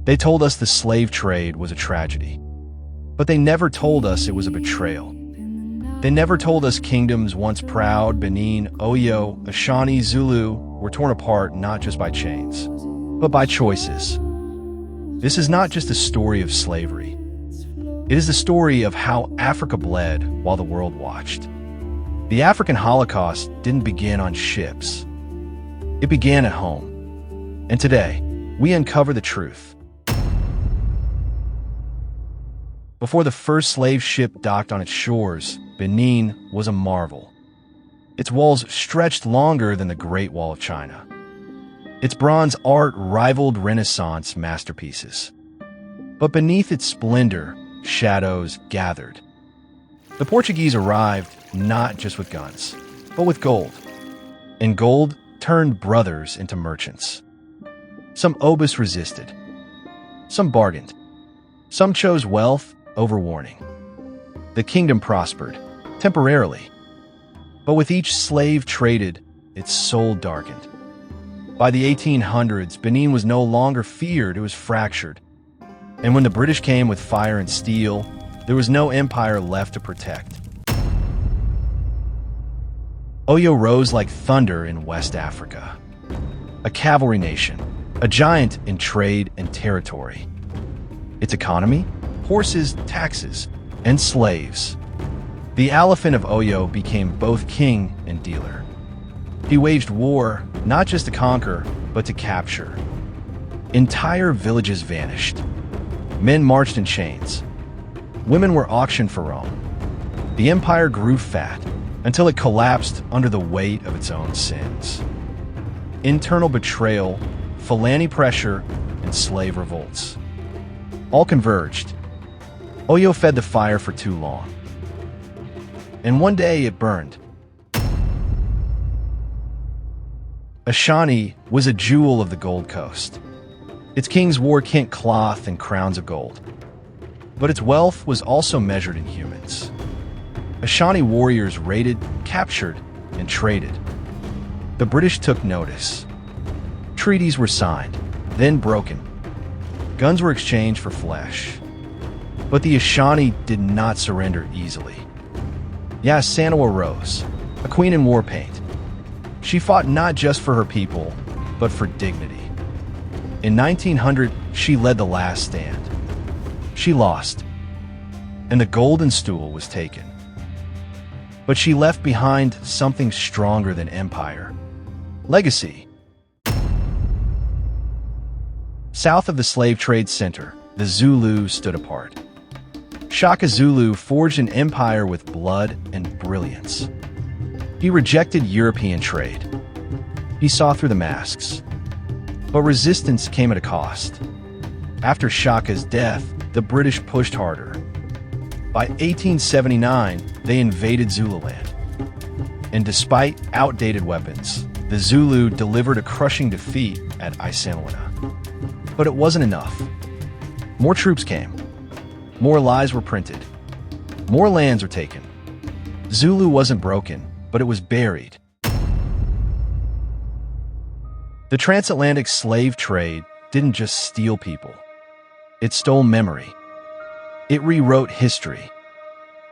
They told us the slave trade was a tragedy, but they never told us it was a betrayal. They never told us kingdoms once proud, Benin, Oyo, Ashanti, Zulu, were torn apart not just by chains, but by choices. This is not just a story of slavery. It is the story of how Africa bled while the world watched. The African Holocaust didn't begin on ships. It began at home. And today, we uncover the truth. Before the first slave ship docked on its shores, Benin was a marvel. Its walls stretched longer than the Great Wall of China. Its bronze art rivaled Renaissance masterpieces. But beneath its splendor, shadows gathered. The Portuguese arrived not just with guns, but with gold. And gold turned brothers into merchants. Some obus resisted. Some bargained. Some chose wealth over warning. The kingdom prospered, temporarily. But with each slave traded, its soul darkened. By the 1800s, Benin was no longer feared, it was fractured. And when the British came with fire and steel, there was no empire left to protect. Oyo rose like thunder in West Africa. A cavalry nation, a giant in trade and territory. Its economy? Horses, taxes, and slaves. The elephant of Oyo became both king and dealer. He waged war not just to conquer, but to capture. Entire villages vanished. Men marched in chains. Women were auctioned for Rome. The empire grew fat until it collapsed under the weight of its own sins. Internal betrayal, Fulani pressure, and slave revolts. All converged. Oyo fed the fire for too long. And one day it burned. Ashanti was a jewel of the Gold Coast. Its kings wore Kent cloth and crowns of gold. But its wealth was also measured in humans. Ashanti warriors raided, captured, and traded. The British took notice. Treaties were signed, then broken. Guns were exchanged for flesh. But the Ashanti did not surrender easily. Sanawa rose, a queen in war paint. She fought not just for her people, but for dignity. In 1900, she led the last stand. She lost, and the golden stool was taken. But she left behind something stronger than empire. Legacy. South of the slave trade center, the Zulu stood apart. Shaka Zulu forged an empire with blood and brilliance. He rejected European trade. He saw through the masks. But resistance came at a cost. After Shaka's death, the British pushed harder. By 1879, they invaded Zululand. And despite outdated weapons, the Zulu delivered a crushing defeat at Isanwina. But it wasn't enough. More troops came. More lies were printed. More lands were taken. Zulu wasn't broken, but it was buried. The transatlantic slave trade didn't just steal people. It stole memory. It rewrote history.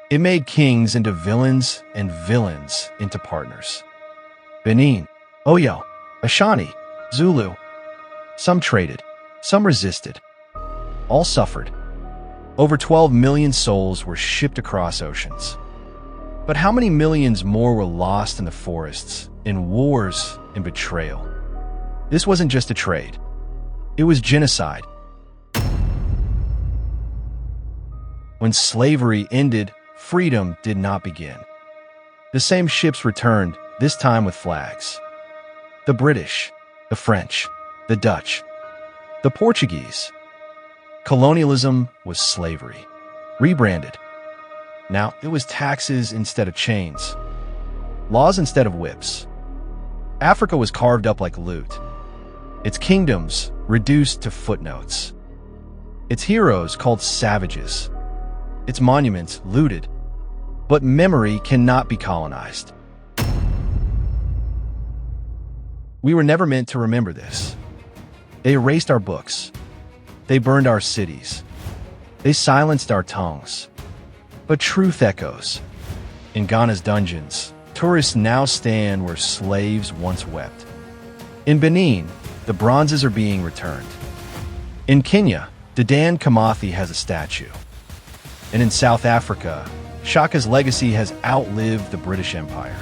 It made kings into villains and villains into partners. Benin, Oyo, Ashanti, Zulu. Some traded, some resisted. All suffered. Over 12 million souls were shipped across oceans. But how many millions more were lost in the forests, in wars, in betrayal? This wasn't just a trade. It was genocide. When slavery ended, freedom did not begin. The same ships returned, this time with flags. The British, the French, the Dutch, the Portuguese. Colonialism was slavery, rebranded. Now, it was taxes instead of chains, laws instead of whips. Africa was carved up like loot, its kingdoms reduced to footnotes, its heroes called savages, its monuments looted. But memory cannot be colonized. We were never meant to remember this. They erased our books. They burned our cities. They silenced our tongues. But truth echoes. In Ghana's dungeons, tourists now stand where slaves once wept. In Benin, the bronzes are being returned. In Kenya, Dedan Kimathi has a statue. And in South Africa, Shaka's legacy has outlived the British Empire.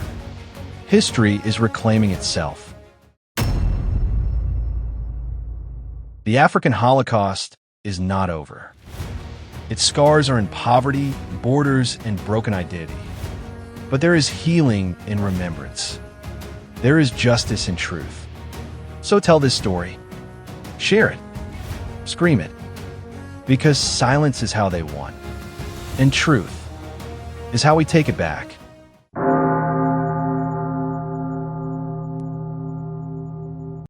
History is reclaiming itself. The African Holocaust is not over. Its scars are in poverty, borders, and broken identity. But there is healing in remembrance. There is justice in truth. So tell this story. Share it. Scream it. Because silence is how they won. And truth is how we take it back.